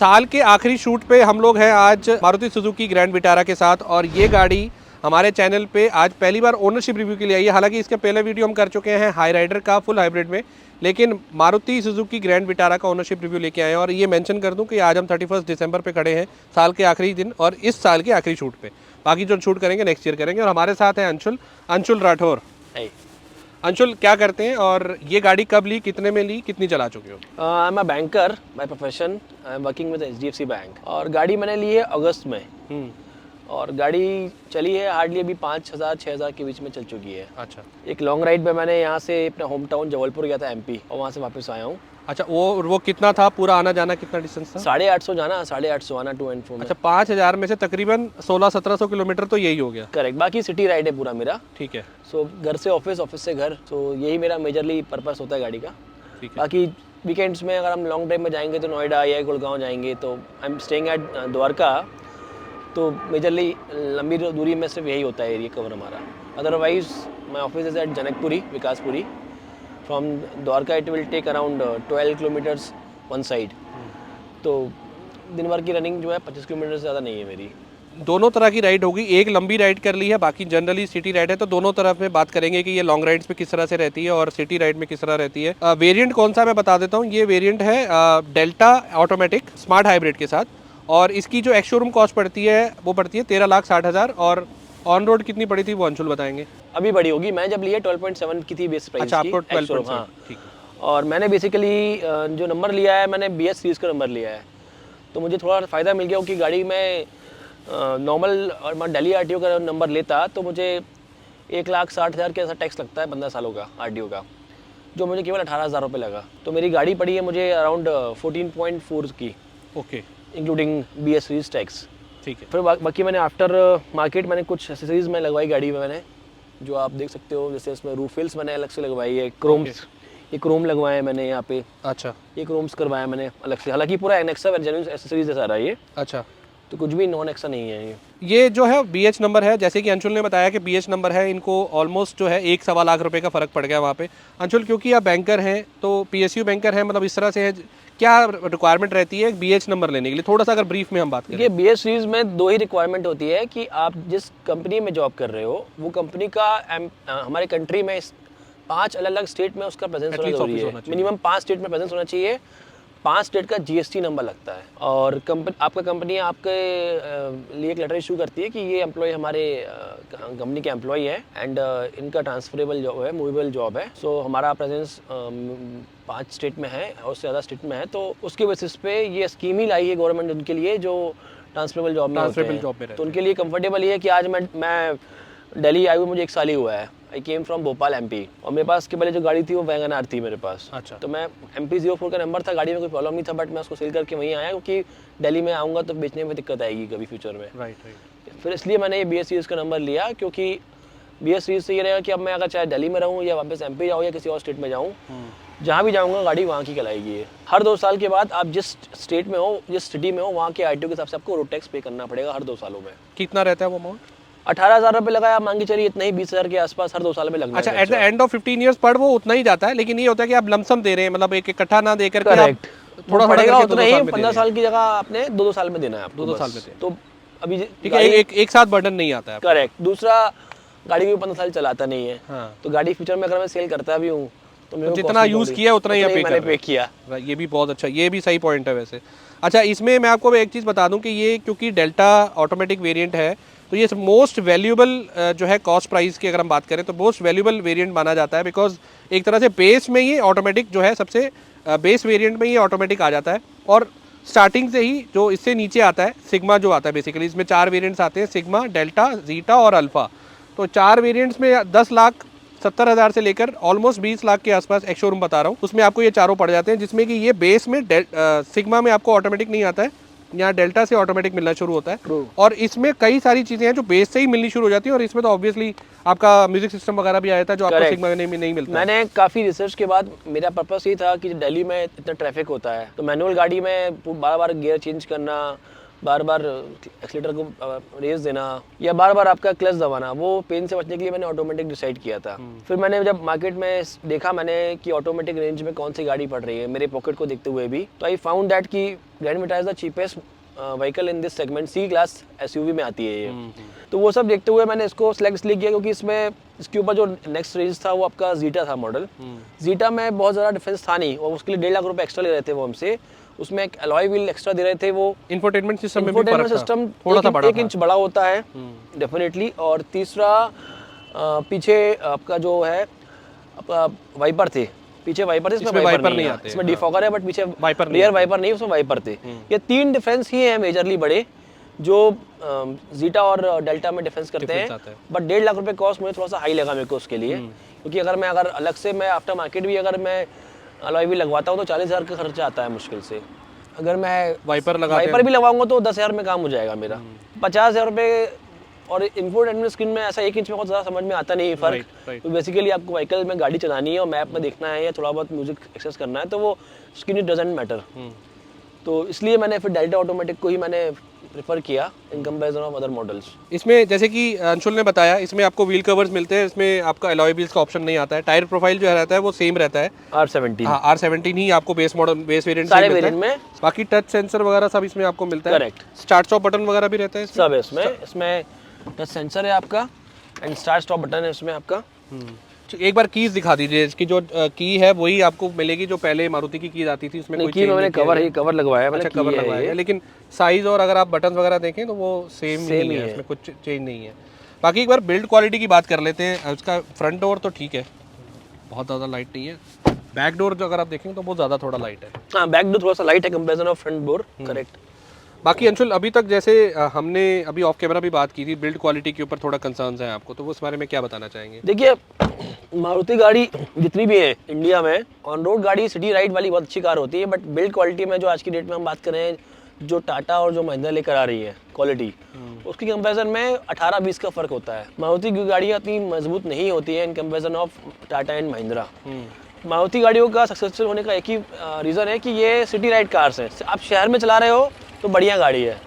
साल के आखिरी शूट पे हम लोग हैं आज मारुति सुजुकी ग्रैंड विटारा के साथ, और ये गाड़ी हमारे चैनल पे आज पहली बार ओनरशिप रिव्यू के लिए आई है। हालांकि इसके पहले वीडियो हम कर चुके हैं हाई राइडर का फुल हाइब्रिड में, लेकिन मारुति सुजुकी ग्रैंड विटारा का ओनरशिप रिव्यू लेके आए हैं। और ये मेंशन कर दूं कि आज हम 31 दिसंबर पे खड़े हैं, साल के आखिरी दिन और इस साल के आखिरी शूट पे। बाकी जो शूट करेंगे नेक्स्ट ईयर करेंगे। और हमारे साथ हैं अंशुल राठौर। अंशुल, क्या करते हैं और ये गाड़ी कब ली, कितने में ली, कितनी चला चुके हो? I am a banker by profession. I am working with HDFC bank. और गाड़ी मैंने ली है अगस्त में। और गाड़ी चली है हार्डली अभी 5,000-6,000 के बीच में चल चुकी है। अच्छा। एक लॉन्ग राइड पे मैंने यहाँ से अपना होम टाउन जबलपुर गया था MP, और वहाँ से वापस आया हूँ। अच्छा, वो कितना था पूरा आना जाना, कितना डिस्टेंस था? 850 जाना, 850 आना, 2 and 4 में। अच्छा, 5,000 में से तकरीबन 1600-1700 किलोमीटर तो यही हो गया। करेक्ट। बाकी सिटी राइड है पूरा मेरा। ठीक है। सो घर से ऑफिस, ऑफिस से घर, तो यही मेरा मेजरली पर्पस होता है गाड़ी का। ठीक है। बाकी वीकेंड्स में अगर हम लॉन्ग ड्राइव में जाएंगे तो नोएडा या गुड़गांव जाएंगे, तो I am staying at Dwarka, तो मेजरली लंबी दूरी में सिर्फ यही होता है एरिया कवर हमारा। Otherwise my office is at Janakpuri, Vikaspuri. From Dwarka it will take around 12 kilometers one side. तो दिन भर की रनिंग जो है 25 किलोमीटर से ज़्यादा नहीं है मेरी। दोनों तरह की राइड होगी, एक लंबी राइड कर ली है, बाकी जनरली सिटी राइड है। तो दोनों तरफ में बात करेंगे कि ये लॉन्ग राइड्स पे किस तरह से रहती है और सिटी राइड में किस तरह रहती है। वेरिएंट कौन सा मैं बता देता हूँ। ये वेरिएंट है डेल्टा ऑटोमेटिक स्मार्ट हाइब्रिड के साथ, और इसकी जो एक्स शोरूम कॉस्ट पड़ती है वो पड़ती है 13,60,000। और ऑन रोड कितनी पड़ी थी वो अंशुल बताएंगे। अभी बड़ी होगी, मैं जब लिए 12.7 की थी बेस प्राइस। अच्छा, आपको 12.7। हाँ ठीक। और मैंने बेसिकली जो नंबर लिया है, मैंने BS सीरीज़ का नंबर लिया है, तो मुझे थोड़ा फ़ायदा मिल गया क्योंकि गाड़ी में नॉर्मल और मैं दिल्ली RTO का नंबर लेता तो मुझे 1,60,000 के ऐसा टैक्स लगता है 15 सालों का RTO का, जो मुझे केवल 18,000 रुपये लगा। तो मेरी गाड़ी पड़ी है मुझे अराउंड 14.4 की। Okay. Including BS series tax. ठीक है। फिर बाकी मैंने आफ्टर मार्केट मैंने कुछ एक्सेसरीज में लगवाई गाड़ी में मैंने, जो आप देख सकते हो। जैसे इसमें रूफ फिल्स मैंने अलग से लगवाई है, क्रोम्स, ये क्रोम लगवाए हैं मैंने यहाँ पे। अच्छा। ये क्रोम्स करवाया मैंने अलग से। हालांकि पूरा एनेक्सा जेन्युइन एक्सेसरीज है सारा ये। अच्छा। तो कुछ भी नॉन एक्सा नहीं है ये जो है BH नंबर है, जैसे कि अंशुल ने बताया कि BH नंबर है, इनको ऑलमोस्ट जो है 1-1.25 लाख रुपए का फ़र्क पड़ गया वहाँ पे। अंशुल, क्योंकि आप बैंकर हैं तो PSU बैंकर हैं, मतलब इस तरह से है, क्या रिक्वायरमेंट रहती है BH नंबर लेने के लिए? थोड़ा सा अगर ब्रीफ में हम बात करें। ये BS सीरीज में 2 ही रिक्वायरमेंट होती है कि आप जिस कंपनी में जॉब कर रहे हो वो कंपनी का हमारे कंट्री में 5 अलग अलग स्टेट में उसका प्रेजेंस होना जरूरी है। मिनिमम 5 स्टेट में प्रेजेंस होना चाहिए। 5 स्टेट का GST नंबर लगता है। और आपका कंपनी आपके लिए एक लेटर इशू करती है कि ये एम्प्लॉय हमारे कंपनी के एम्प्लॉय है एंड इनका ट्रांसफरेबल जॉब है, मूवेबल जॉब है। सो हमारा प्रेजेंस 5 स्टेट में है और उससे ज़्यादा स्टेट में है, तो उसके बेसिस पे ये स्कीम ही लाई है गवर्नमेंट उनके लिए जो ट्रांसफरेबल जॉब में होते हैं। तो उनके लिए कंफर्टेबल ये है कि आज मैं दिल्ली आई हुई, मुझे 1 साल ही हुआ है। आई केम फ्रॉम भोपाल MP, और मेरे पास के पहले जो गाड़ी थी वो वैगन आर थी मेरे पास। अच्छा। तो मैं MP04 का नंबर था, गाड़ी में कोई प्रॉब्लम नहीं था, बट मैं उसको सेल करके वहीं आया क्योंकि दिल्ली में आऊँगा तो बेचने में दिक्कत आएगी कभी फ्यूचर में। राइट। फिर इसलिए मैंने ये BS सीरीज़ का नंबर लिया, क्योंकि BS सीरीज़ से ये रहेगा कि अब मैं अगर चाहे दिल्ली में रहूँ या वापस MP जाऊँ या किसी और स्टेट में जाऊँ, जहाँ भी जाऊँगा गाड़ी वहाँ की कहलाएगी ये। हर 2 साल के बाद आप जिस स्टेट में हो, जिस सिटी में हो, वहाँ के RTO के हिसाब से आपको रोड टैक्स पे करना पड़ेगा हर 2 सालों में। कितना रहता है वो अमाउंट? 18,000 रुपये लगाया, मान के चलिए इतना ही 20,000 के आसपास हर 2 साल में लगना है। अच्छा, at the end of 15 years पर वो उतना ही जाता है, लेकिन ये होता है कि आप लमसम दे रहे हैं, मतलब एक इकट्ठा ना देकर के आप थोड़ा पड़ेगा उतना ही। 15 साल की जगह आपने 2-2 साल में देना है आपको। 2-2 साल में तो अभी ठीक है, एक साथ बर्डन नहीं आता है। करेक्ट। दूसरा, गाड़ी भी 15 साल चलाता नहीं है। हाँ। तो गाड़ी फ्यूचर में अगर मैं सेल करता भी हूँ तो जितना यूज किया उतना ही मैंने पे किया। ये भी बहुत अच्छा, ये भी सही पॉइंट है वैसे। अच्छा, इसमें मैं आपको एक चीज़ बता दूं कि ये क्योंकि डेल्टा ऑटोमेटिक वेरिएंट है, तो ये मोस्ट वैल्यूएबल जो है कॉस्ट प्राइस की अगर हम बात करें तो मोस्ट वैल्यूएबल वेरिएंट माना जाता है, बिकॉज एक तरह से बेस में ये ऑटोमेटिक जो है सबसे बेस वेरिएंट में ये ऑटोमेटिक आ जाता है। और स्टार्टिंग से ही जो इससे नीचे आता है सिग्मा जो आता है, बेसिकली इसमें 4 वेरिएंट्स आते हैं, सिग्मा, डेल्टा, जीटा और अल्फा। तो 4 वेरिएंट्स में 10,70,000 से लेकर ऑलमोस्ट 20 लाख के आसपास एक शोरूम बता रहा हूँ, उसमें आपको ये चारों पड़ जाते हैं, जिसमें कि ये बेस में सिग्मा में आपको ऑटोमेटिक नहीं आता है, यहाँ डेल्टा से ऑटोमेटिक मिलना शुरू होता है। और इसमें कई सारी चीज़ें हैं जो बेस से ही मिलनी शुरू हो जाती हैं, और इसमें तो ऑब्वियसली आपका म्यूजिक सिस्टम वगैरह भी आया था जो आपको सिग्मा में नहीं मिलता। मैंने काफ़ी रिसर्च के बाद मेरा पर्पस ये था कि दिल्ली में इतना ट्रैफिक होता है, तो मैनुअल गाड़ी में बार बार गियर चेंज करना, बार बार एक्सीलेटर को रेस देना या बार बार आपका क्लच दबाना, वो पेन से बचने के लिए मैंने ऑटोमेटिक डिसाइड किया था। फिर मैंने जब मार्केट में देखा मैंने कि ऑटोमेटिक रेंज में कौन सी गाड़ी पड़ रही है मेरे पॉकेट को देखते हुए भी, तो आई फाउंड दैट कि Grand Vitara is the cheapest vehicle in this segment, C class SUV में आती है ये। तो वो सब देखते हुए मैंने इसको सिलेक्ट इसलिए किया क्योंकि इसके ऊपर जो नेक्स्ट रेंज था वो आपका जीटा था मॉडल। जीटा में बहुत ज़्यादा डिफरेंस था नहीं और उसके लिए 1.5 लाख रुपए एक्स्ट्रा ले रहे थे वो हमसे। उसमें एक अलॉय व्हील एक्स्ट्रा दे रहे थे वो। इंफोटेनमेंट सिस्टम में भी फर्क था, सिस्टम थोड़ा सा बड़ा एक इंच बड़ा होता है डेफिनेटली। और तीसरा पीछे आपका जो है आपका वाइपर थे, पीछे वाइपर थे, इसमें वाइपर नहीं आते। इसमें डिफॉगर है बट पीछे रियर वाइपर नहीं, उसमें वाइपर थे। ये 3 डिफरेंस ही हैं मेजरली बड़े जो जीटा और डेल्टा में डिफरेंस करते हैं। बट 1.5 लाख रुपए कॉस्ट मुझे थोड़ा सा हाई लगा मेरे को उसके लिए, क्योंकि अगर अलग से मैं आफ्टर मार्केट भी अगर मैं अलॉय भी लगवाता हूँ तो 40,000 का खर्चा आता है मुश्किल से। अगर मैं वाइपर भी लगवाऊंगा तो 10,000 में काम हो जाएगा मेरा। 50,000 रुपये और इंफोटेनमेंट स्क्रीन में ऐसा 1 इंच में बहुत ज़्यादा समझ में आता नहीं है फर्क। तो बेसिकली आपको व्हीकल में गाड़ी चलानी है और मैप में देखना है या थोड़ा बहुत म्यूजिक एक्सेस करना है तो वो स्क्रीन इट डजंट मैटर। तो इसलिए मैंने फिर डेल्टा ऑटोमेटिक को ही मैंने प्रेफर किया in comparison of other models. इसमें जैसे कि अंशुल ने बताया, इसमें आपको व्हील कवर्स मिलते हैं, इसमें आपका अलॉय व्हील्स का ऑप्शन नहीं आता है। टायर प्रोफाइल जो रहता है वो सेम रहता है, R17। हाँ, R17 ही आपको बेस वेरिएंट सारे वेरिएंट में। बाकी टच सेंसर वगैरह सब इसमें आपको मिलता है। करेक्ट। स्टार्ट स्टॉप बटन वगैरह भी रहता है सब है इसमें टच सेंसर है आपका एंड स्टार्ट स्टॉप बटन है इसमें आपका। एक बार कीज दिखा दीजिए, इसकी जो की है वही आपको मिलेगी जो पहले मारुति की कीज आती थी, उसमें कोई चेंज मैंने कवर लगवाया है। अच्छा, कवर लगवाया है, लेकिन साइज और अगर आप बटन वगैरह देखें तो वो सेम ही है, इसमें कुछ चेंज नहीं है। बाकी एक बार बिल्ड क्वालिटी की बात कर लेते हैं। उसका फ्रंट डोर तो ठीक है, बहुत ज़्यादा लाइट नहीं है। बैक डोर जो अगर आप देखेंगे तो बहुत ज़्यादा थोड़ा लाइट है। हाँ, बैक डोर थोड़ा सा लाइट है comparison of front door. Correct. बाकी अंशुल, अभी तक जैसे हमने अभी ऑफ कैमरा भी बात की थी, बिल्ड क्वालिटी के ऊपर थोड़ा कंसर्न्स हैं आपको, तो उस बारे में क्या बताना चाहेंगे? देखिए, मारुति गाड़ी जितनी भी है इंडिया में, ऑन रोड गाड़ी सिटी राइड वाली बहुत अच्छी कार होती है, बट बिल्ड क्वालिटी में जो आज की डेट में हम बात कर रहे हैं, जो टाटा और जो महिंद्रा लेकर आ रही है क्वालिटी, उसकी कंपैरिजन में 18-20 का फर्क होता है। मारुति की गाड़ियाँ इतनी मजबूत नहीं होती है in comparison of Tata and Mahindra. Maruti गाड़ियों का सक्सेसफुल होने का एक ही रीज़न है कि ये सिटी राइड कार्स हैं। आप शहर में चला रहे हो तो बढ़िया गाड़ी है,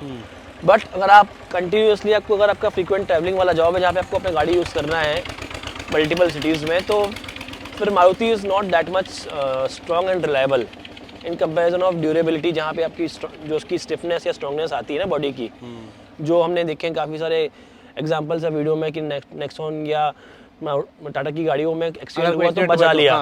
बट अगर आप कंटिन्यूसली अगर आपका फ्रीक्वेंट ट्रैवलिंग वाला जॉब है जहाँ पे आपको अपनी गाड़ी यूज़ करना है मल्टीपल सिटीज़ में, तो फिर Maruti is not that much strong and reliable in comparison of durability, जहाँ पे आपकी जो उसकी स्टिफनेस या स्ट्रॉन्गनेस आती है ना बॉडी की, जो हमने देखे हैं काफ़ी सारे एग्जाम्पल्स है वीडियो में कि नेक्सॉन या टाटा की गाड़ियों में एक्सीडेंट हुआ तो बचा लिया,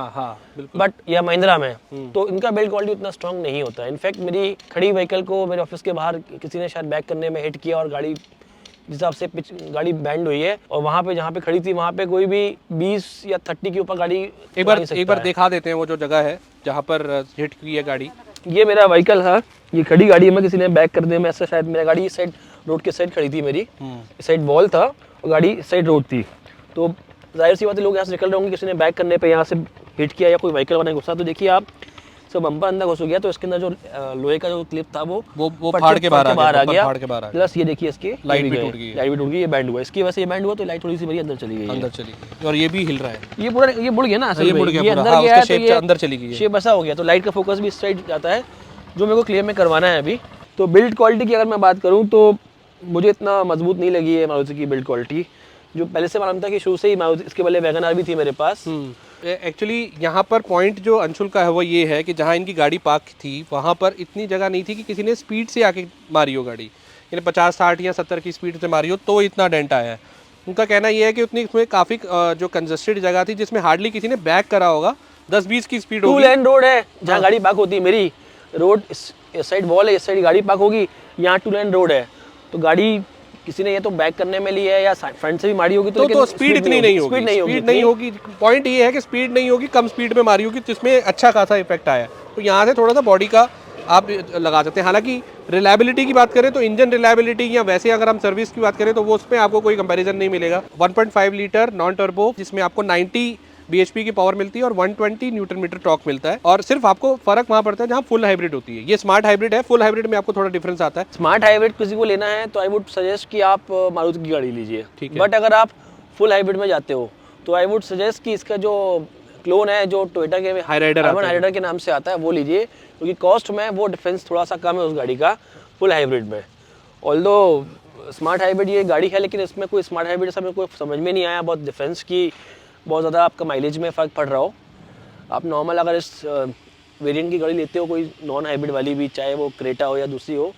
बट या महिंद्रा में तो इनका बिल्ड क्वालिटी उतना स्ट्रांग नहीं होता। इनफैक्ट मेरी खड़ी व्हीकल को मेरे ऑफिस के बाहर किसी ने शायद बैक करने में हिट किया और गाड़ी जिस हिसाब से गाड़ी बैंड हुई है, और वहाँ पे जहाँ पे खड़ी थी वहाँ पे कोई भी 20 या 30 के ऊपर गाड़ी एक बार दिखा देते हैं वो जो जगह है जहाँ पर हिट की है गाड़ी। ये मेरा व्हीकल है, ये खड़ी गाड़ी में किसी ने बैक करने में ऐसा, शायद मेरा गाड़ी इस साइड रोड के साइड खड़ी थी, मेरी इस साइड वॉल था और गाड़ी इस साइड रोड थी, तो जाहिर सी बात है लोग यहाँ से निकल रहे होंगे, किसी ने बैक करने पे यहाँ से हिट किया या कोई व्हीकल वाला घुसा, तो देखिए आप सब बम्पर अंदर घुस गया, तो इसके अंदर जो लोहे का जो क्लिप था वो फाड़ के बाहर आ गया। प्लस ये देखिए इसकी लाइट भी टूट गई, ये बैंड हुआ, इसकी वजह से ये बैंड हुआ तो लाइट थोड़ी सी मेरी अंदर चली गई, और ये भी हिल रहा है, ये पूरा ये मुड़ गया ना, ये मुड़ गया, अंदर गया है तो ये अंदर चली गई, शेप ऐसा हो गया, तो लाइट का फोकस भी इस साइड जाता है, जो मेरे को क्लियर में करवाना है अभी। तो बिल्ड क्वालिटी की अगर मैं बात करूँ तो मुझे इतना मजबूत नहीं लगी है मारुति की बिल्ड क्वालिटी, जो पहले से मालूम था कि शुरू से ही मारुति, इसके पहले वैगन आर भी थी मेरे पास। एक्चुअली यहाँ पर पॉइंट जो अंशुल का है वो ये है कि जहाँ इनकी गाड़ी पार्क थी वहाँ पर इतनी जगह नहीं थी कि किसी ने स्पीड से आके मारी हो गाड़ी, यानी 50, 60 या 70 की स्पीड से मारी हो तो इतना डेंट आया है। उनका कहना ये है कि उतनी इसमें काफ़ी जो कंजस्टेड जगह थी जिसमें हार्डली किसी ने बैक करा होगा, 10-20 की स्पीड होगी। 2 लेन रोड है जहाँ गाड़ी पार्क होती है, मेरी रोड इस साइड वॉल है, इस साइड गाड़ी पार्क होगी, यहाँ 2 लेन रोड है, तो गाड़ी किसी ने ये तो बैक करने में ली है या फ्रंट से भी मारी होगी तो स्पीड इतनी नहीं होगी। पॉइंट ये है कि स्पीड नहीं होगी, कम स्पीड में मारी होगी, जिसमें अच्छा खासा इफेक्ट आया। तो यहाँ से थोड़ा सा बॉडी का आप लगा सकते हैं। हालांकि रिलायबिलिटी की बात करें तो इंजन रिलायबिलिटी या वैसे अगर हम सर्विस की बात करें तो वो उसमें आपको कोई कंपैरिजन नहीं मिलेगा। 1.5 लीटर नॉन टर्बो जिसमें आपको 90 bhp की पावर मिलती है और 120 न्यूटन मीटर टॉर्क मिलता है, और सिर्फ आपको फर्क वहां पड़ता है जहां फुल हाइब्रिड होती है। ये स्मार्ट हाइब्रिड है, फुल हाइब्रिड में आपको थोड़ा डिफरेंस आता है। स्मार्ट हाइब्रिड किसी को लेना है तो आई वुड सजेस्ट कि आप मारुति की गाड़ी लीजिए, ठीक है, बट अगर आप फुल हाइब्रिड में जाते हो तो आई वुड सजेस्ट कि इसका जो क्लोन है जो टोयोटा के हाइराइडर के नाम से आता है वो लीजिए, क्योंकि कॉस्ट में वो डिफरेंस थोड़ा सा कम है उस गाड़ी का फुल हाइब्रिड में। ऑल्दो स्मार्ट हाइब्रिड ये गाड़ी है, लेकिन इसमें कोई स्मार्ट हाइब्रिड ऐसा मेरे को समझ में नहीं आया। बहुत डिफरेंस की बहुत ज़्यादा आपका माइलेज में फ़र्क पड़ रहा हो। आप नॉर्मल अगर इस वेरिएंट की गाड़ी लेते हो, कोई नॉन हाइब्रिड वाली भी, चाहे वो क्रेटा हो या दूसरी हो,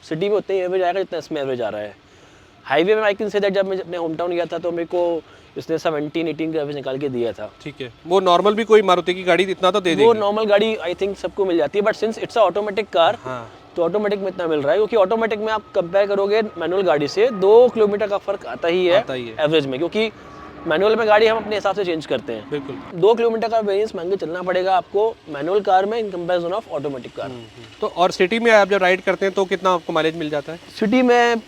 सिटी में उतना ही एवरेज आएगा जितना इसमें एवरेज आ रहा है। हाईवे में आई कैन से दैट जब मैं अपने होम टाउन गया था तो मेरे को इसने 17-18 का एवरेज निकाल के दिया था। ठीक है, वो नॉर्मल भी कोई मारुति की गाड़ी इतना तो दे देगी। वो नॉर्मल गाड़ी आई थिंक सबको मिल जाती है, but since it's a automatic car, हाँ, तो ऑटोमेटिक में इतना मिल रहा है, क्योंकि ऑटोमेटिक में आप कंपेयर करोगे मैनुअल गाड़ी से 2 किलोमीटर का फर्क आता ही है एवरेज में, क्योंकि मैनुअल में गाड़ी हम अपने हिसाब से चेंज करते हैं। बिल्कुल 2 किलोमीटर का वेरिएंस मांग के चलना पड़ेगा आपको मैनुअल कार में in comparison of automatic car. तो और सिटी में आप जब राइड करते हैं तो कितना आपको माइलेज मिल जाता है? सिटी में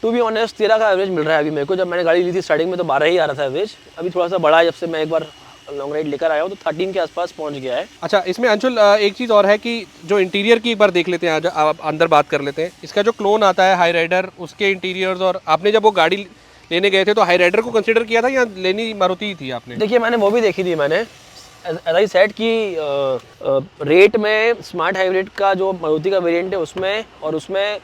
टू बी ऑनेस्ट 13 का एवरेज मिल रहा है अभी मेरे को। जब मैंने गाड़ी ली थी स्टार्टिंग में तो 12 ही आ रहा था एवरेज। अभी थोड़ा सा बड़ा है, जब से मैं एक बार लॉन्ग राइड लेकर आया हूँ तो 13 के आसपास पहुँच गया है। अच्छा, इसमें अंशुल एक चीज़ और है कि जो इंटीरियर की एक बार देख लेते हैं, आज आप अंदर बात कर लेते हैं। इसका जो क्लोन आता है हाई राइडर, उसके इंटीरियर्स, और आपने जब वो गाड़ी लेने गए थे तो हाई राइडर को कंसीडर किया था या लेनी मारुति ही थी आपने? देखिए मैंने वो भी देखी थी, मैंने एज आई सेड कि रेट में स्मार्ट हाइब्रिड का जो मारुति का वेरिएंट है उसमें और उसमें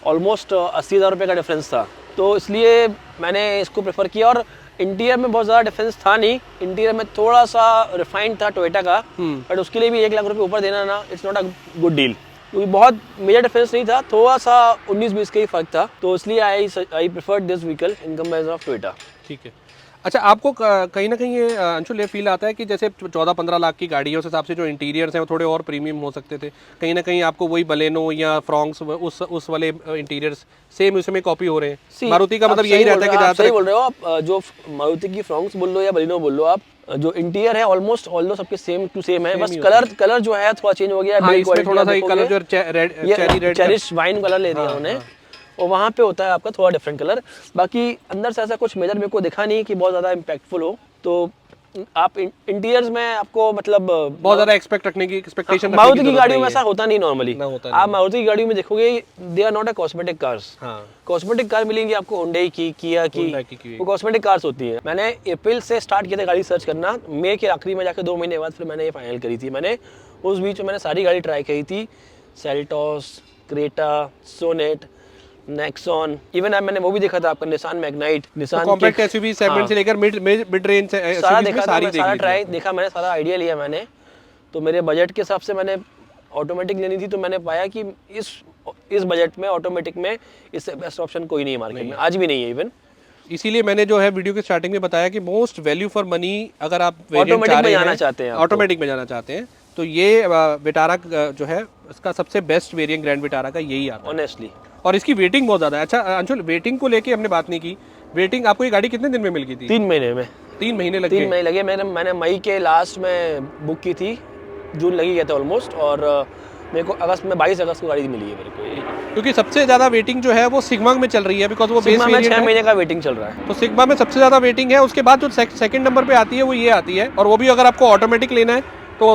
ऑलमोस्ट 80,000 रुपये का डिफरेंस था, तो इसलिए मैंने इसको प्रेफर किया। और इंटीरियर में बहुत ज़्यादा डिफरेंस था नहीं, इंटीरियर में थोड़ा सा रिफाइंड था टोयोटा का, बट उसके लिए भी 1 लाख रुपये ऊपर देना ना, it's not a good deal, क्योंकि बहुत मेजर डिफरेंस नहीं था, थोड़ा सा 19-20 का ही फर्क था, तो इसलिए आई preferred this vehicle in comparison of Toyota. ठीक है। अच्छा, आपको कहीं ना कहीं ये अंशुल ये फील आता है कि जैसे 14-15 लाख की गाड़ी है, उस हिसाब से जो इंटीरियर्स हैं वो थोड़े और प्रीमियम हो सकते थे, कहीं ना कहीं आपको वही बलेनो या फ्रॉन्क्स उस वाले इंटीरियर्स सेम उसमें कॉपी हो रहे हैं? मारुति का मतलब यही रहता है कि ज़्यादातर सही बोल रहे हो आप, जो मारुति की फ्रॉन्क्स बोल लो या बलिनो बोल लो आप, जो इंटीरियर है ऑलमोस्ट ऑल्दो सबके सेम टू सेम है, बस कलर जो है थोड़ा चेंज हो गया है। इसमें थोड़ा सा कलर जो cherry red, cherish wine colour ले दिया उन्होंने, और वहाँ पे होता है आपका थोड़ा डिफरेंट कलर। बाकी अंदर से ऐसा कुछ मेजर मेरे को दिखा नहीं कि बहुत ज़्यादा इम्पैक्टफुल हो, तो आप इंटीरियर्स में आपको मतलब बहुत ज़्यादा एक्सपेक्टेशन मारुति की गाड़ियों में ऐसा होता नहीं नॉर्मली। आप मारुति की गाड़ियों में देखोगे they are not a cosmetic cars. Cosmetic car मिलेंगी आपको हुंडई की, किया की, वो कॉस्मेटिक कार्स होती है। मैंने अप्रैल से स्टार्ट किया था गाड़ी सर्च करना, मई के आखिरी में जाकर 2 महीने बाद फिर मैंने ये फाइनल करी थी। मैंने उस बीच में मैंने सारी गाड़ी ट्राई करी थी, Seltos, Creta, Sonet, Nexon, even मैंने वो भी देखा था आपका Nissan Magnite, Nissan compact SUV segment से लेकर मिड रेंज सारा देखा, सारा ट्राई देखा मैंने, सारा आइडिया लिया मैंने। तो मेरे बजट के हिसाब से मैंने ऑटोमेटिक लेनी थी, तो मैंने पाया कि इस बजट में ऑटोमेटिक में इससे बेस्ट ऑप्शन कोई नहीं है मार्केट में, आज भी नहीं है इवन। इसीलिए मैंने जो है वीडियो के स्टार्टिंग में बताया कि मोस्ट वैल्यू फॉर मनी अगर आप ऑटोमेटिक में जाना चाहते हैं, ऑटोमेटिक में जाना चाहते हैं, तो ये विटारा जो है इसका सबसे बेस्ट वेरिएंट ग्रैंड विटारा का यही आता है ऑनेस्टली। और इसकी वेटिंग बहुत ज़्यादा है। अच्छा अंशुल, वेटिंग को लेके हमने बात नहीं की, वेटिंग आपको ये गाड़ी कितने दिन में मिल गई थी? 3 महीने में। 3 महीने लगे? 3 महीने लगे। मैंने मई के लास्ट में बुक की थी, जून लगी गया था ऑलमोस्ट, और मेरे को अगस्त में 22 अगस्त को गाड़ी मिली है मेरे को। क्योंकि सबसे ज़्यादा वेटिंग जो है वो सिग्मा में चल रही है, बिकॉज वो बेस वेरिएंट है। 6 महीने का वेटिंग चल रहा है, तो सिग्मा में सबसे ज़्यादा वेटिंग है। उसके बाद जो सेकंड नंबर पे आती है वो ये आती है, और वो भी अगर आपको ऑटोमेटिक लेना है तो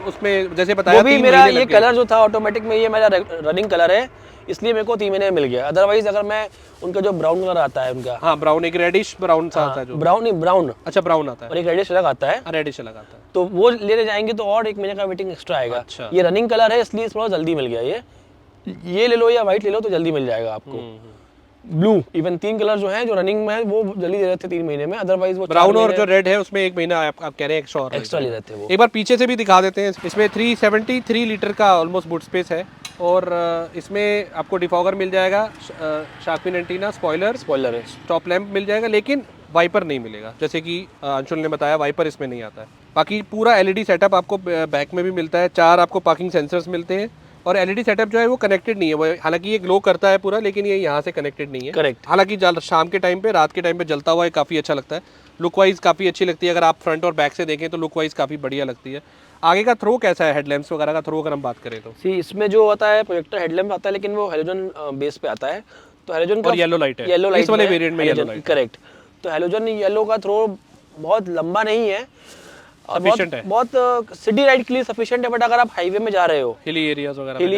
उसमें जैसे बताया, वो भी मेरा ये कलर जो था ऑटोमेटिक में, ये मेरा रनिंग कलर है, इसलिए मेरे को 3 महीने में मिल गया। अदरवाइज अगर मैं उनका जो ब्राउन कलर आता है उनका, हाँ ब्राउन, एक रेडिश ब्राउन सा आता है, जो ब्राउन नहीं ब्राउन, अच्छा ब्राउन आता है, और एक रेडिश अलग आता है, रेडिश अलग आता है, तो वो लेने जाएंगे तो और 1 महीने का वेटिंग एक्स्ट्रा आएगा। अच्छा। ये रनिंग कलर है इसलिए थोड़ा जल्दी मिल गया। ये ले लो या व्हाइट ले लो तो जल्दी मिल जाएगा आपको। ब्लू, इवन 3 कलर जो हैं जो रनिंग में है वो जल्दी दे रहे थे 3 महीने में, अदरवाइज वो ब्राउन और जो रेड है उसमें 1 महीना आप कह रहे हैं एक्स्ट्रा ले रहे थे वो। एक बार पीछे से भी दिखा देते हैं। इसमें 373 लीटर का ऑलमोस्ट बूट स्पेस है, और इसमें आपको डिफॉगर मिल जाएगा, शार्क फिन एंटीना, स्पॉइलर है, स्टॉप लैंप मिल जाएगा, लेकिन वाइपर नहीं मिलेगा, जैसे कि अंशुल ने बताया वाइपर इसमें नहीं आता है। बाकी पूरा एलईडी सेटअप आपको बैक में भी मिलता है, 4 आपको पार्किंग सेंसर्स मिलते हैं, और एलईडी सेटअप जो है वो कनेक्टेड नहीं है, वो हालांकि ये ग्लो करता है पूरा, लेकिन ये यहाँ से कनेक्टेड नहीं है। करेक्ट। हालांकि शाम के टाइम पे, रात के टाइम पे जलता हुआ काफ़ी अच्छा लगता है, लुक वाइज काफ़ी अच्छी लगती है। अगर आप फ्रंट और बैक से देखें तो लुक वाइज काफ़ी बढ़िया लगती है। आगे का थ्रो कैसा है, हेडलैम्प्स वगैरह का थ्रो अगर हम बात करें तो? इसमें जो आता है प्रोजेक्टर हेडलैम्प आता है, लेकिन वो हेलोजन बेस पे आता है, तो हेलोजन का येलो लाइट है, येलो लाइट इस वाले वेरिएंट में येलो लाइट। करेक्ट। तो हेलोजन येलो का थ्रो बहुत लंबा नहीं है, बहुत सिटी राइड के लिए सफिशिएंट है, बट अगर आप हाईवे में जा रहे हो, हिली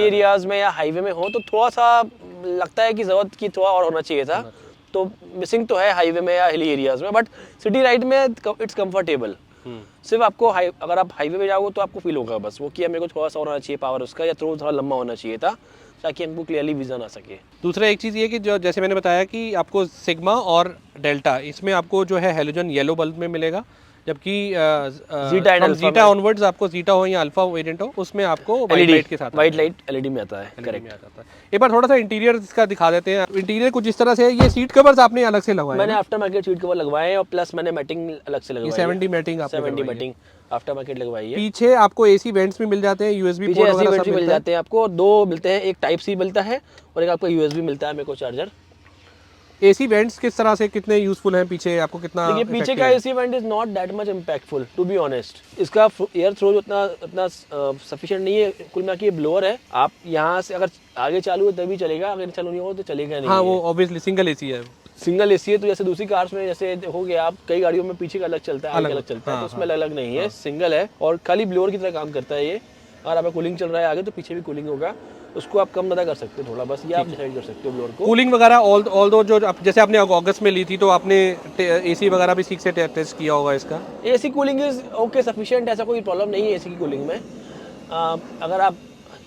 एरियाज में या हाईवे में हो, तो थोड़ा सा लगता है कि जरूरत की थोड़ा और होना चाहिए था। तो मिसिंग तो है हाईवे में या हिली एरियाज में, बट सिटी राइड में इट्स कंफर्टेबल। सिर्फ आपको अगर आप हाईवे में जाओगे तो आपको फील होगा बस वो कि मेरे को थोड़ा सा और होना चाहिए पावर उसका, या थोड़ा लंबा होना चाहिए था, ताकि हमको क्लियरली विजन आ सके। दूसरा एक चीज़ ये कि जो जैसे मैंने बताया कि आपको सिग्मा और डेल्टा इसमें आपको जो है हेलोजन येलो बल्ब में मिलेगा, जबकि जीटा ऑनवर्ड्स आपको जीटा हो या अल्फा वेरिएंट हो उसमें आपको वाइट लाइट के साथ वाइट लाइट एलईडी में आता है। करेक्ट। एक बार थोड़ा सा इंटीरियर इसका दिखा देते हैं। इंटीरियर कुछ इस तरह से है। ये सीट कवर्स आपने अलग से लगवाए? मैंने आफ्टर मार्केट सीट कवर लगवाए हैं और प्लस मैंने मैटिंग अलग से लगवाई है। 70 मैटिंग आपने 70 मैटिंग आफ्टर मार्केट लगवाई है। पीछे आपको एसी वेंट्स भी मिल जाते हैं, यूएसबी पोर्ट वगैरह सब मिल जाते हैं आपको। दो मिलते हैं, एक टाइप सी मिलता है और एक आपको यूएसबी मिलता है मेरे को चार्जर। एसी वेंट्स किस तरह से कितने यूजफुल हैं पीछे, आपको कितना? देखिए पीछे का AC vent is not that much impactful to be honest. इसका एयर थ्रो उतना सफिशिएंट नहीं है। कुल मिला के ब्लोअर है, आप यहाँ से अगर आगे चालू है तभी चलेगा, अगर चालू नहीं हो तो चलेगा नहीं। हाँ वो ऑब्वियसली सिंगल एसी है। सिंगल एसी है तो जैसे दूसरी कार्स में जैसे हो गया, आप कई गाड़ियों में पीछे का अलग चलता है, आगे अलग चलता है, तो उसमें अलग नहीं है, सिंगल है और खाली ब्लोअर की तरह काम करता है ये। अगर आपका कूलिंग चल रहा है आगे तो पीछे भी कूलिंग होगा, उसको आप कम ज़्यादा कर सकते हो थोड़ा, बस ये आप डिसाइड कर सकते हो ब्लोअर को। कूलिंग वगैरह ऑल दो जो जैसे आपने अगस्त में ली थी तो आपने एसी वगैरह भी ठीक से टेस्ट किया होगा इसका? AC cooling is okay sufficient, ऐसा कोई प्रॉब्लम नहीं है एसी की कूलिंग में। अगर आप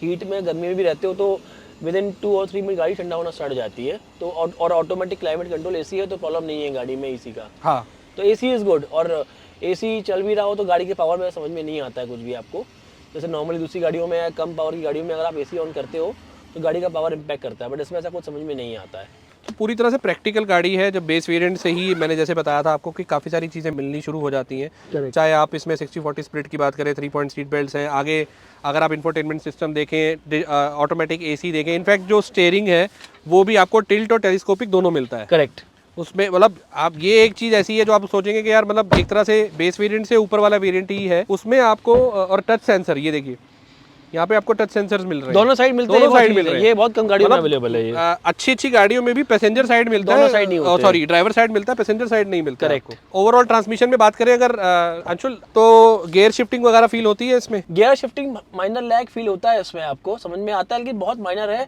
हीट में गर्मी में भी रहते हो तो विद इन 2 और 3 मिनट गाड़ी ठंडा होना स्टार्ट जाती है। तो और ऑटोमेटिक क्लाइमेट कंट्रोल एसी है तो प्रॉब्लम नहीं है गाड़ी में एसी का। हाँ तो एसी इज़ गुड। और एसी चल भी रहा हो तो गाड़ी के पावर में समझ में नहीं आता है कुछ भी आपको। जैसे नॉर्मली दूसरी गाड़ियों में या कम पावर की गाड़ियों में अगर आप एसी ऑन करते हो तो गाड़ी का पावर इम्पैक्ट करता है, बट इसमें ऐसा कुछ समझ में नहीं आता है। तो पूरी तरह से प्रैक्टिकल गाड़ी है। जब बेस वेरिएंट से ही मैंने जैसे बताया था आपको कि काफ़ी सारी चीज़ें मिलनी शुरू हो जाती हैं, चाहे आप इसमें 60-40 स्प्लिट की बात करें, 3 पॉइंट सीट बेल्ट्स हैं, आगे अगर आप इंफोटेनमेंट सिस्टम देखें, ऑटोमेटिक एसी देखें, इनफैक्ट जो स्टेयरिंग है वो भी आपको टिल्ट और टेलीस्कोपिक दोनों मिलता है। करेक्ट। उसमें मतलब आप ये एक चीज़ ऐसी है जो आप सोचेंगे कि यार मतलब एक तरह से बेस वेरिएंट से ऊपर वाला वेरिएंट ही है उसमें आपको। और टच सेंसर, ये देखिए यहाँ पे आपको टच सेंसर्स मिल रहे हैं, दोनों साइड मिलते हैं, दोनों साइड मिल रहे हैं। ये बहुत कम गाड़ियों में अवेलेबल है ये। अच्छी गाड़ियों में भी पैसेंजर साइड मिलता है, दोनों साइड नहीं होते, सॉरी ड्राइवर साइड मिलता है, पैसेंजर साइड नहीं मिलता। करेक्ट। ओवरऑल ट्रांसमिशन में बात करें अगर अंशुल, तो गियर शिफ्टिंग वगैरह फील होती है इसमें? Gear shifting minor lag feel होता है इसमें, आपको समझ में आता है, लेकिन बहुत माइनर है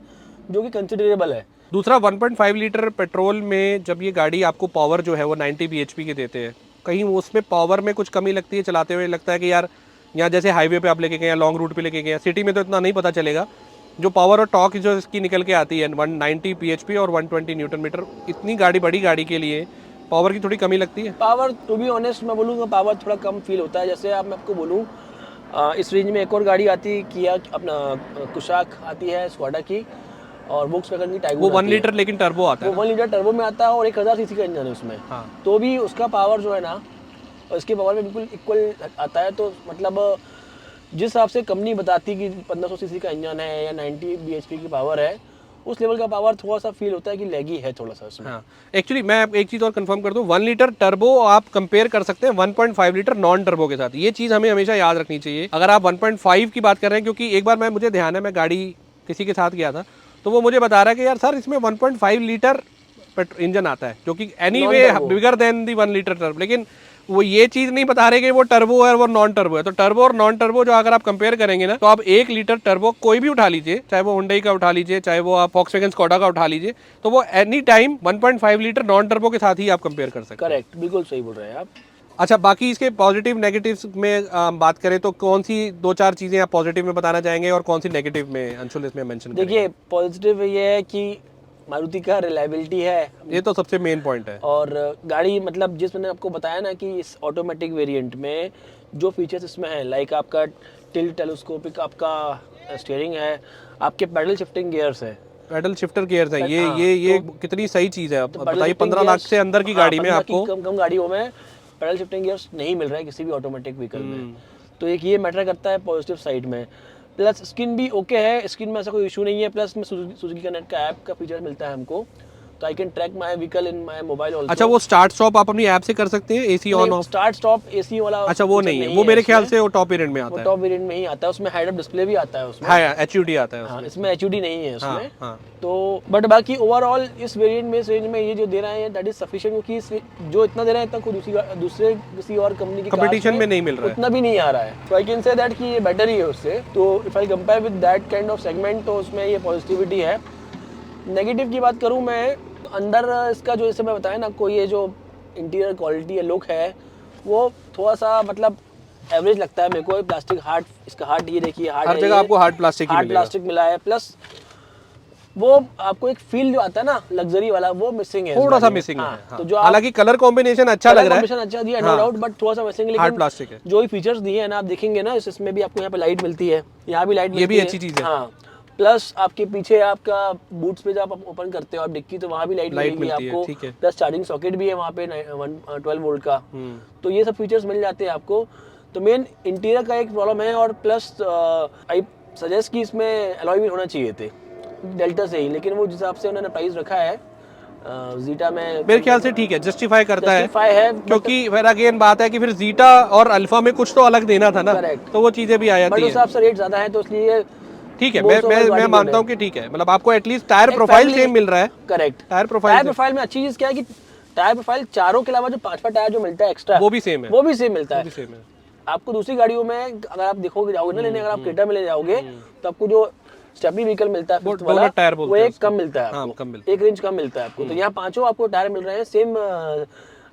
जो कि कंसिडरेबल है। दूसरा 1.5 लीटर पेट्रोल में जब ये गाड़ी आपको पावर जो है वो 90 bhp के देते हैं, कहीं उसमें पावर में कुछ कमी लगती है चलाते हुए? लगता है कि यार यहाँ जैसे हाईवे पे आप लेके गए या लॉन्ग रूट पे लेके गए, सिटी में तो इतना नहीं पता चलेगा, जो पावर और टॉर्क जो इसकी निकल के आती है 190 bhp और 120 न्यूटन मीटर, इतनी बड़ी गाड़ी के लिए पावर की थोड़ी कमी लगती है? पावर टू बी ऑनेस्ट मैं बोलूँगा पावर थोड़ा कम फील होता है। जैसे आप मैं आपको बोलूँ इस रेंज में एक और गाड़ी आती है किया अपना कुशाक आती है स्कोडा की, और वोक्सवैगन की टाइगूर। वो 1 लीटर लेकिन टर्बो आता है, वो 1 लीटर टर्बो में आता है और 1000 सीसी का इंजन है उसमें। हाँ। तो भी उसका पावर जो है ना उसके पावर में बिल्कुल इक्वल आता है। तो मतलब जिस हिसाब से कंपनी बताती है कि 1500 सीसी का इंजन है या 90 bhp की पावर है, उस लेवल का पावर थोड़ा सा फील होता है कि लैगी है थोड़ा सा उसमें। हाँ एक्चुअली मैं एक चीज़ और कंफर्म कर दूं, 1 लीटर टर्बो आप कंपेयर कर सकते हैं 1.5 लीटर नॉन टर्बो के साथ। ये चीज़ हमें हमेशा याद रखनी चाहिए अगर आप 1.5 की बात कर रहे हैं, क्योंकि एक बार मुझे ध्यान है मैं गाड़ी किसी के साथ गया था तो वो मुझे बता रहा है कि यार सर इसमें 1.5 लीटर इंजन आता है जो कि एनीवे बिगर देन दी 1 लीटर टर्बो, लेकिन वो ये चीज़ नहीं बता रहे कि वो टर्बो है और वो नॉन टर्बो है। तो टर्बो और नॉन टर्बो जो अगर आप कंपेयर करेंगे ना, तो आप 1 लीटर टर्बो कोई भी उठा लीजिए, चाहे वो हुंडई का उठा लीजिए, चाहे वो आप वोक्सवैगन स्कोडा का उठा लीजिए, तो वो any time 1.5 litre non turbo के साथ ही आप कंपेयर कर सकते हैं। करेक्ट, बिल्कुल सही बोल रहे हैं आप। अच्छा, बाकी इसके पॉजिटिव नेगेटिव्स में बात करें तो कौन सी 2-4 चीज़ें आप पॉजिटिव में बताना चाहेंगे और कौन सी नेगेटिव में अंशुल इसमें मेंशन करेंगे? देखिए पॉजिटिव ये है कि मारुति का रिलायबिलिटी है, ये तो सबसे मेन पॉइंट है। और गाड़ी मतलब जिस मैंने आपको बताया ना कि इस ऑटोमेटिक वेरिएंट में जो फीचर्स इसमें हैं, लाइक आपका टिल्ट टेलीस्कोपिक आपका स्टीयरिंग है, आपके पैडल शिफ्टिंग गियर्स है, पैडल शिफ्टर गियर्स हैं, ये कितनी सही चीज़ है। बताइए 15 लाख से अंदर की गाड़ी में आपको कम गाड़ियों में पैडल शिफ्टिंग गियर्स नहीं मिल रहा है किसी भी ऑटोमेटिक व्हीकल में। तो एक ये मैटर करता है पॉजिटिव साइड में। प्लस स्क्रीन भी ओके है, स्क्रीन में ऐसा कोई इशू नहीं है। प्लस में सुजुकी कनेक्ट का ऐप का फीचर मिलता है हमको, तो I can track my vehicle in my mobile also. अच्छा, वो स्टार्ट स्टॉप आप अपनी ऐप से कर सकते हैं, AC on off? Start stop AC वाला अच्छा वो नहीं है, वो मेरे ख्याल से वो टॉप वेरिएंट में आता है। टॉप वेरिएंट में ही आता है, उसमें हेड अप डिस्प्ले भी आता है उसमें। हाँ, HUD आता है उसमें। इसमें HUD नहीं है उसमें। हाँ। तो बट बाकी ओवरऑल इस वेरिएंट में, इस रेंज में ये जो दे रहे हैं दैट इज सफिशिएंट, क्योंकि जो इतना दे रहे हैं इतना कोई दूसरे किसी और कंपनी की कंपटीशन में नहीं मिल रहा है, उतना भी नहीं आ रहा है। तो आई कैन से दैट कि ये बेटर ही है उससे। तो if I compare with that kind of segment, तो उसमें ये पॉजिटिविटी है। नेगेटिव की बात करूँ मैं, अंदर इसका जो जैसे मैं बताया ना, कोई ये जो इंटीरियर क्वालिटी है, लुक है, वो थोड़ा सा मतलब एवरेज लगता है मेरे को। प्लास्टिक हार्ड, इसका हार्ड ये देखिए, हार्ड हर जगह आपको हार्ड प्लास्टिक मिला है। प्लस वो आपको एक फील जो आता है ना लग्जरी वाला, वो मिसिंग है, थोड़ा सा मिसिंग है। हाँ, हाँ। तो जो हालांकि कलर कॉम्बिनेशन अच्छा लग रहा है, अच्छा दिया नो डाउट, बट थोड़ा सा मिसिंग है, हार्ड लेकिन प्लास्टिक है। जो भी फीचर्स दिए हैं ना आप देखेंगे ना, इसमें भी आपको यहाँ पे लाइट मिलती है, यहाँ भी लाइट ये मिलती भी है, अच्छी चीज है। हाँ। प्लस आपके पीछे आपका बूट्स पे जब आप ओपन करते हो आप डिक्की, तो वहाँ भी लाइट मिलेगी मिलती है, आपको, ठीक है। प्लस चार्जिंग सॉकेट भी है वहाँ पे 12 वोल्ट का, तो ये सब फीचर्स मिल जाते हैं आपको। तो मेन इंटीरियर का एक प्रॉब्लम है, और प्लस आई सजेस्ट कि इसमें अलॉय व्हील होना चाहिए थे डेल्टा से ही, लेकिन वो जिस हिसाब से उन्होंने प्राइस रखा है जीटा में, मेरे ख्याल से ठीक है, जस्टिफाई करता है, क्योंकि but फिर अगेन बात है कि फिर जीटा और अल्फा में कुछ तो अलग देना था ना, Correct. तो वो चीजें भी आ बट जाती उस हैं। हिसाब से रेट ज्यादा है, तो इसलिए ठीक है, most of us मैं गाड़ी मानता ले हूँ कि ठीक है, मतलब आपको एटलीस्ट टायर एक प्रोफाइल family- सेम मिल रहा है। करेक्ट। टायर टायर प्रोफाइल में अच्छी चीज क्या है कि टायर प्रोफाइल चारों के अलावा जो पांचवा टायर जो मिलता है एक्स्ट्रा, वो भी सेम है, वो भी सेम मिलता वो है। भी सेम है। आपको दूसरी गाड़ियों में अगर आप देखोगे जाओगे ना लेने, अगर आप क्रेटा में ले जाओगे तो आपको जो स्टेपनी व्हीकल मिलता है fifth वाला, डोनट टायर वो बोलते हैं एक उसको। कम मिलता है हाँ, आपको, कम मिलता है। 1 इंच कम मिलता है आपको। तो यहाँ पांचों आपको टायर मिल रहे हैं सेम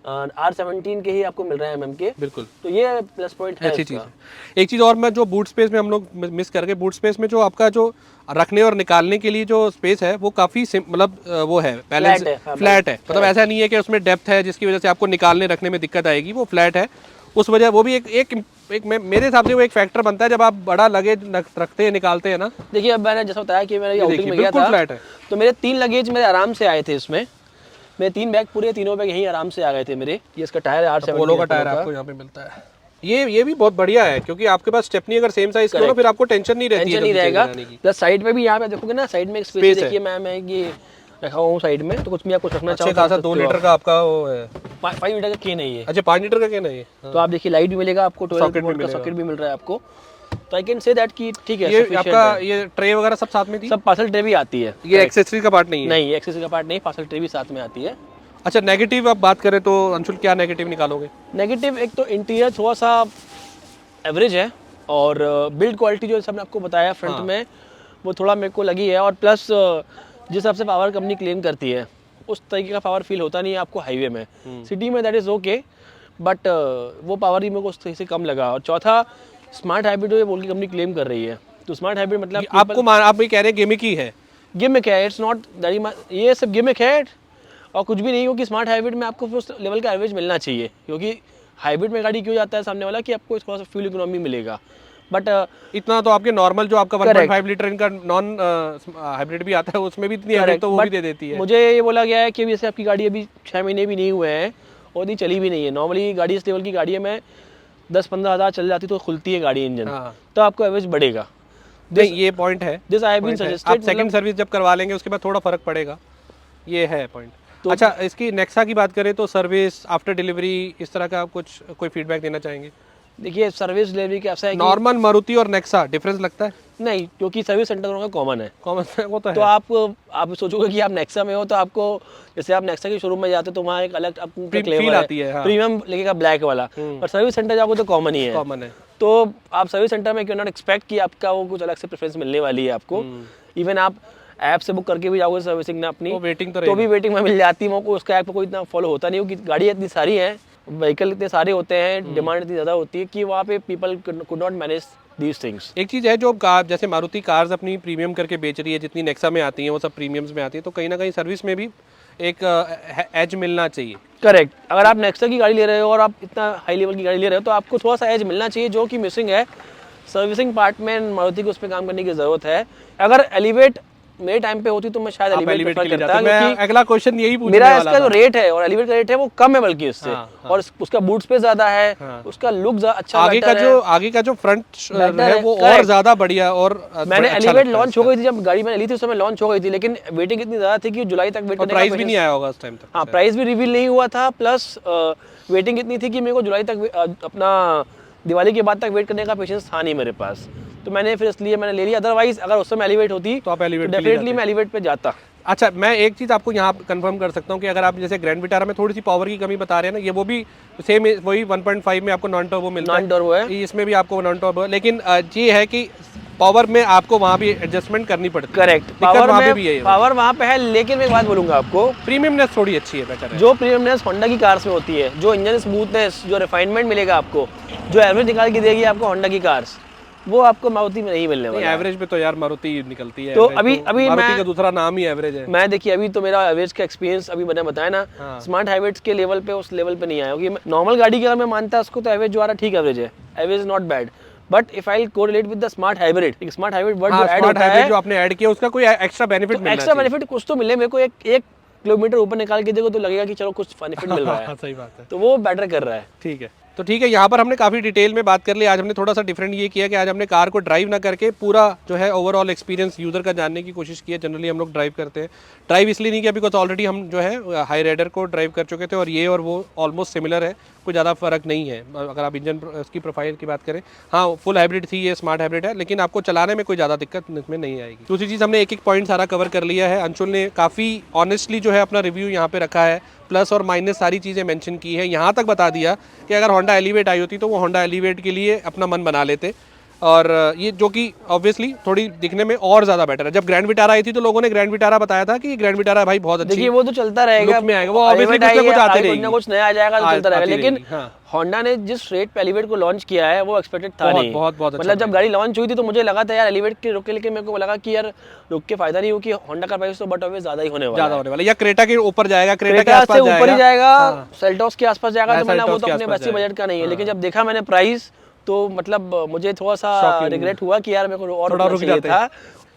R17 के ही आपको मिल रहे हैं MM के, बिल्कुल तो ये प्लस पॉइंट है अच्छी इसका। चीज़ है। एक चीज़ और, मैं जो बूट स्पेस में हम लोग मिस कर गए, बूट स्पेस में जो आपका जो रखने और निकालने के लिए जो स्पेस है वो काफ़ी मतलब वो है बैलेंस, Flat है, हाँ, फ्लैट है, मतलब ऐसा नहीं है कि उसमें डेप्थ है जिसकी वजह से आपको निकालने रखने में दिक्कत आएगी, वो फ्लैट है। उस वजह वो भी एक मेरे हिसाब से वो एक फैक्टर बनता है जब आप बड़ा लगेज रखते हैं, निकालते हैं ना। देखिए अब मैंने जैसा बताया कि मैंने आउटिंग में गया बिल्कुल था, फ्लैट है। तो मेरे 3 लगेज मेरे आराम से आए थे इसमें, मेरे 3 बैग पूरे, तीनों बैग यहीं आराम से आ गए थे मेरे। ये इसका टायर है R17 पोलो का टायर आपको यहाँ पे मिलता है। ये भी बहुत बढ़िया है, क्योंकि आपके पास स्टेपनी अगर सेम साइज की हो ना, फिर आपको टेंशन नहीं रहती है, टेंशन नहीं रहेगा। प्लस साइड में भी यहाँ पे देखोगे ना, साइड में एक स्पेस देखिए, मैं ये रखा हुआ हूँ साइड में, तो कुछ भी आप कुछ रखना चाहो। खासा 2 लीटर का आपका वो है, 5 लीटर का केन है ये। अच्छा 5 लीटर का केन है ये। तो आप देखिए लाइट भी मिलेगा आपको, 12 वोल्ट का सॉकेट भी मिल रहा है आपको, तो आई कैन से दैट कि ठीक है। ये आपका ये ट्रे वगैरह सब साथ में थी, सब पार्सल ट्रे भी आती है, ये एक्सेसरी का पार्ट नहीं है। नहीं एक्सेसरी का पार्ट नहीं, पार्सल ट्रे भी साथ में आती है। अच्छा नेगेटिव आप बात करें तो अंशुल क्या नेगेटिव निकालोगे? नेगेटिव एक तो इंटीरियर थोड़ा सा एवरेज है, और बिल्ड क्वालिटी जो सबने आपको बताया फ्रंट में, वो थोड़ा मेरे को लगी है, और प्लस जिस हिसाब से पावर कंपनी क्लेम करती है उस तरीके का पावर फील होता नहीं है आपको हाईवे में। सिटी में दैट इज़ ओके, बट वो पावर ही मेरे को उस तरह से कम लगा। और चौथा, स्मार्ट हाइब्रिड ये बोल के कंपनी क्लेम कर रही है, तो स्मार्ट हाइब्रिड मतलब आप ये कह रहे हैं गिमिक ही है? गिमिक है, इट्स नॉट दैट, ये सब गिमिक है और कुछ भी नहीं हो। कि स्मार्ट हाइब्रिड में आपको उस लेवल का एवरेज मिलना चाहिए, क्योंकि हाइब्रिड में गाड़ी क्यों जाता है सामने वाला कि आपको थोड़ा सा फ्यूल इकोनॉमी मिलेगा, बट इतना तो आपके नॉर्मल जो आपका 1.5 लीटर इनका नॉन हाइब्रिड भी आता है उसमें भी इतनी एवरेज तो वो भी दे देती है। मुझे ये बोला गया है कि जैसे आपकी गाड़ी अभी 6 महीने भी नहीं हुए हैं और इतनी चली भी नहीं है, नॉर्मली गाड़ी इस लेवल की गाड़ी है, मैं 10-15 हज़ार चल जाती तो खुलती है गाड़ी इंजन, तो आपको एवरेज बढ़ेगा। नहीं ये पॉइंट है, this I have been suggested. आप सेकंड सर्विस जब करवा लेंगे उसके बाद थोड़ा फर्क पड़ेगा, ये है पॉइंट। तो अच्छा इसकी नेक्सा की बात करें तो सर्विस आफ्टर डिलीवरी इस तरह का कुछ कोई फीडबैक देना चाहेंगे? देखिए सर्विस डिलीवरी का ऐसा है कि नॉर्मल मारुति और नेक्सा डिफरेंस लगता है? नहीं, क्योंकि सर्विस सेंटर दोनों का कॉमन है। कॉमन वो तो है। तो आप सोचोगे कि आप नेक्सा में हो, तो आपको जैसे आप नेक्सा के शोरूम में जाते हो तो वहाँ एक अलग फील आती है, प्रीमियम लगेगा ब्लैक वाला, पर सर्विस सेंटर जाओगे तो कॉमन ही है। कॉमन है, तो आप सर्विस सेंटर में क्यों नॉट एक्सपेक्ट कि आपका वो कुछ अलग से प्रेफरेंस मिलने वाली है आपको। इवन आप ऐप से बुक करके भी जाओगे सर्विसिंग ना अपनी, वेटिंग तो भी वेटिंग में मिल जाती है, वो उसका ऐप पर कोई इतना फॉलो होता नहीं हो, कि गाड़ियाँ इतनी सारी हैं, व्हीकल इतने सारे होते हैं, डिमांड इतनी ज़्यादा होती है कि वहाँ पे people could not manage these things. एक चीज़ है जो जैसे मारुति कार्स अपनी प्रीमियम करके बेच रही है, जितनी नेक्सा में आती हैं वो सब प्रीमियम्स में आती है, तो कहीं ना कहीं सर्विस में भी एक एज मिलना चाहिए। करेक्ट, अगर आप नेक्सा की गाड़ी ले रहे हो और आप इतना हाई लेवल की गाड़ी ले रहे हो तो आपको थोड़ा सा एज मिलना चाहिए, जो कि मिसिंग है। सर्विसिंग पार्ट में मारुति को उस पर काम करने की ज़रूरत है। अगर एलिवेट मेरे टाइम पे होती तो मैं शायद एलिवेट प्रेफर करता, मैं अगला क्वेश्चन यही पूछने मेरा वाला इसका जो रेट है और एलिवेट का रेट है वो कम है बल्कि इससे, और उसका बूट स्पेस ज्यादा है, उसका लुक अच्छा आगे का जो फ्रंट है वो और ज्यादा बढ़िया। और मैंने एलिवेट लॉन्च हो गई थी, जब गाड़ी मैंने ली थी उस समय लॉन्च हो गई थी, लेकिन वेटिंग इतनी ज्यादा थी कि जुलाई तक वेट करने का प्राइस भी नहीं आया होगा उस टाइम तक। हाँ, प्राइस भी रिवील नहीं हुआ था, प्लस वेटिंग इतनी थी कि मेरे को जुलाई तक अपना दिवाली के बाद तक वेट करने का पेशेंस था नहीं मेरे पास, तो मैंने फिर इसलिए मैंने ले लिया। अदरवाइज अगर उस समय एलिवेट होती तो आप एलिवेट डेफिनेटली मैं एलिवेट पे जाता। अच्छा मैं एक चीज़ आपको यहाँ कंफर्म कर सकता हूँ कि अगर आप जैसे ग्रैंड विटारा में थोड़ी सी पावर की कमी बता रहे हैं ना, ये वो भी सेम वही 1.5 में आपको नॉन टर्बो मिलता है, नॉन टर्बो है, इसमें भी आपको नॉन टर्बो है, लेकिन ये है कि पावर में आपको वहाँ भी एडजस्टमेंट करनी पड़ती है। करेक्ट, पावर वहाँ पे है, लेकिन मैं एक बात बोलूंगा आपको, प्रीमियमनेस थोड़ी अच्छी है, बेटर है। जो प्रीमियमनेस होंडा की कार्स में होती है, जो इंजन स्मूथनेस, जो रिफाइनमेंट मिलेगा आपको, जो एवरेज निकाल के देगी आपको होंडा की कार्स, वो आपको मारुति में नहीं मिलने वाला है। एवरेज पे तो यार मारुति निकलती है। तो average अभी मारुति मैं का दूसरा नाम ही एवरेज है। मैं देखिए अभी तो मेरा एवरेज का एक्सपीरियंस अभी मैंने बताया ना, हाँ। स्मार्ट हाइब्रिड्स के लेवल पे उस लेवल पे नहीं आया, क्योंकि नॉर्मल गाड़ी की अगर मैं मानता उसको तो एवरेज जो आ रहा ठीक एवरेज है, average not bad. But if I correlate with the smart hybrid, smart hybrid word जो ऐड होता है, जो आपने ऐड किया उसका कोई एक्स्ट्रा बेनिफिट मिलना चाहिए। एक्स्ट्रा बेनिफिट कुछ तो मिले मेरे को, एक किलोमीटर ऊपर निकाल के देखो तो लगेगा कि चलो कुछ बेनिफिट मिल रहा है। सही बात है। तो वो बेटर कर रहा है। ठीक है, तो ठीक है, यहाँ पर हमने काफ़ी डिटेल में बात कर ली। आज हमने थोड़ा सा डिफरेंट ये किया कि आज हमने कार को ड्राइव ना करके पूरा जो है ओवरऑल एक्सपीरियंस यूज़र का जानने की कोशिश की है। जनरली हम लोग ड्राइव करते हैं, ड्राइव इसलिए नहीं किया बिकॉज ऑलरेडी हम जो है हाई राइडर को ड्राइव कर चुके थे और ये और वो ऑलमोस्ट सिमिलर है, कोई ज़्यादा फर्क नहीं है अगर आप इंजन की प्रोफाइल की बात करें। हाँ, फुल हाइब्रिड थी, ये स्मार्ट हाइब्रिड है, लेकिन आपको चलाने में कोई ज़्यादा दिक्कत इसमें नहीं आएगी। दूसरी चीज़, हमने एक एक पॉइंट सारा कवर कर लिया है। अंशुल ने काफ़ी ऑनेस्टली जो है अपना रिव्यू यहाँ पे रखा है, प्लस और माइनस सारी चीज़ें मेंशन की है। यहाँ तक बता दिया कि अगर होंडा एलिवेट आई होती तो वो होंडा एलिवेट के लिए अपना मन बना लेते, और ये जो कि ऑब्वियसली थोड़ी दिखने में और ज़्यादा बेटर है। जब ग्रैंड विटारा आई थी तो लोगों ने ग्रैंड विटारा बताया था कि ग्रैंड विटारा भाई बहुत अच्छी, देखिए वो तो चलता रहेगा, लुक में आएगा, वो ऑब्वियसली कुछ ना कुछ आते रहेगी, कुछ ना कुछ नया आ जाएगा तो चलता रहेगा। लेकिन हाँ। होंडा ने जिस रेट पे एलिवेट को लॉन्च किया है वो एक्सपेक्टेड था नहीं। बहुत अच्छा, मतलब जब गाड़ी लॉन्च हुई थी तो मुझे लगा था यार एलिवेट के रुक के, लेकिन मेरे को लगा कि यार रुक के फायदा नहीं हो कि होंडा का प्राइस तो बट ऑब्वियस ज्यादा ही होने वाला है, या क्रेटा के ऊपर जाएगा, क्रेटा के से ऊपर ही जाएगा, हाँ। सेल्टोस के आसपास जाएगा, तो मैंने वो तो अपने आसपास वैसे बजट का नहीं है। लेकिन जब देखा मैंने प्राइस तो मतलब मुझे थोड़ा सा रिग्रेट हुआ कि यार मेरे को और रुक जाता था।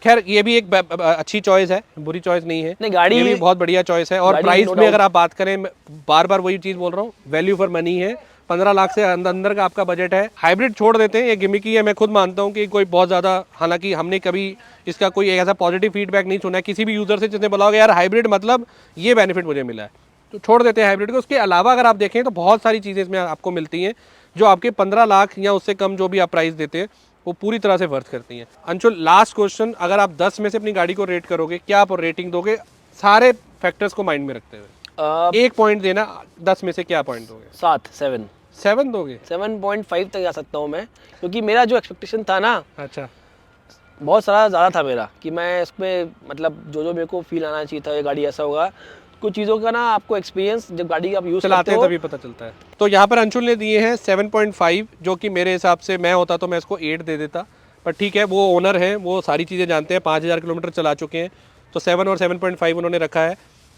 खैर ये भी एक अच्छी चॉइस है, बुरी चॉइस नहीं है। नहीं, गाड़ी ये भी बहुत बढ़िया चॉइस है। और प्राइस में अगर आप बात करें, बार बार वही चीज़ बोल रहा हूँ, वैल्यू फॉर मनी है। 15 लाख से अंदर का आपका बजट है। हाइब्रिड छोड़ देते हैं, ये गिमिकी है, मैं खुद मानता हूँ कि कोई बहुत ज़्यादा, हालांकि हमने कभी इसका कोई ऐसा पॉजिटिव फीडबैक नहीं सुना है किसी भी यूज़र से जिसने बोला होगा यार हाइब्रिड मतलब ये बेनिफिट मुझे मिला है, तो छोड़ देते हैं हाइब्रिड को। उसके अलावा अगर आप देखें तो बहुत सारी चीज़ें इसमें आपको मिलती हैं जो आपके 15 लाख या उससे कम जो भी आप प्राइस देते हैं वो पूरी तरह से वर्थ करती हैं। अंशुल, लास्ट क्वेश्चन, अगर आप 10 में से अपनी गाड़ी को रेट करोगे, क्या आप रेटिंग दोगे सारे फैक्टर्स को माइंड में रखते हुए? एक पॉइंट देना, 10 में से क्या पॉइंट दोगे? 7 दोगे? 7.5 तक जा सकता हूँ मैं, क्योंकि मेरा जो एक्सपेक्टेशन था ना, अच्छा, बहुत सारा ज़्यादा था मेरा, कि मैं इसमें मतलब जो मेरे को फील आना चाहिए था ये गाड़ी ऐसा होगा। कुछ चीज़ों का ना आपको एक्सपीरियंस जब गाड़ी आप यूज़ चलाते हैं तभी पता चलता है। तो यहाँ पर अंशुल ने दिए हैं 7.5, जो कि मेरे हिसाब से मैं होता तो मैं इसको 8 दे देता, पर ठीक है, वो ओनर हैं, वो सारी चीज़ें जानते हैं, 5000 किलोमीटर चला चुके हैं, तो 7 और 7.5 उन्होंने रखा है।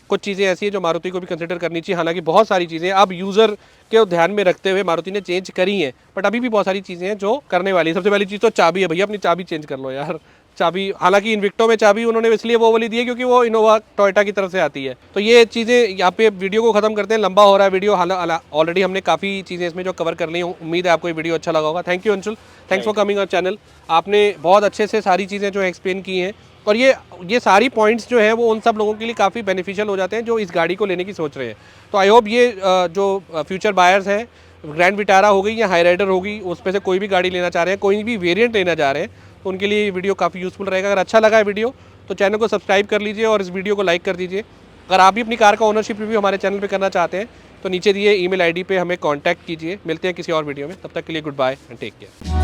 कुछ चीज़ें ऐसी हैं जो मारुति को भी कंसिडर करनी चाहिए, हालांकि बहुत सारी चीज़ें अब यूज़र के ध्यान में रखते हुए मारुति ने चेंज करी हैं, बट अभी भी बहुत सारी चीज़ें हैं जो करने वाली। सबसे पहली चीज़ तो चाबी है, भैया अपनी चाबी चेंज कर लो यार। चाबी, हालांकि इन्विक्टो में चाबी उन्होंने इसलिए वो वाली दी है क्योंकि वो इनोवा टोयोटा की तरफ से आती है। तो ये चीज़ें यहाँ पे वीडियो को ख़त्म करते हैं, लंबा हो रहा है वीडियो, ऑलरेडी हमने काफ़ी चीज़ें इसमें जो कवर कर ली हैं। उम्मीद है आपको ये वीडियो अच्छा लगा होगा। Thank you Anshul, thanks for coming our channel. आपने बहुत अच्छे से सारी चीज़ें जो एक्सप्लेन की हैं, और ये सारी पॉइंट्स जो हैं वो उन सब लोगों के लिए काफ़ी बेनिफिशियल हो जाते हैं जो इस गाड़ी को लेने की सोच रहे हैं। तो आई होप ये जो फ्यूचर बायर्स हैं, ग्रैंड विटारा हो गई या हाई राइडर होगी, उस पर से कोई भी गाड़ी लेना चाह रहे हैं, कोई भी वेरिएंट लेना चाह रहे हैं, तो उनके लिए ये वीडियो काफ़ी यूज़फुल रहेगा। अगर अच्छा लगा है वीडियो तो चैनल को सब्सक्राइब कर लीजिए और इस वीडियो को लाइक कर दीजिए। अगर आप भी अपनी कार का ओनरशिप रिव्यू हमारे चैनल पे करना चाहते हैं तो नीचे दिए ईमेल आईडी पे हमें कांटेक्ट कीजिए। मिलते हैं किसी और वीडियो में, तब तक के लिए good bye and take care.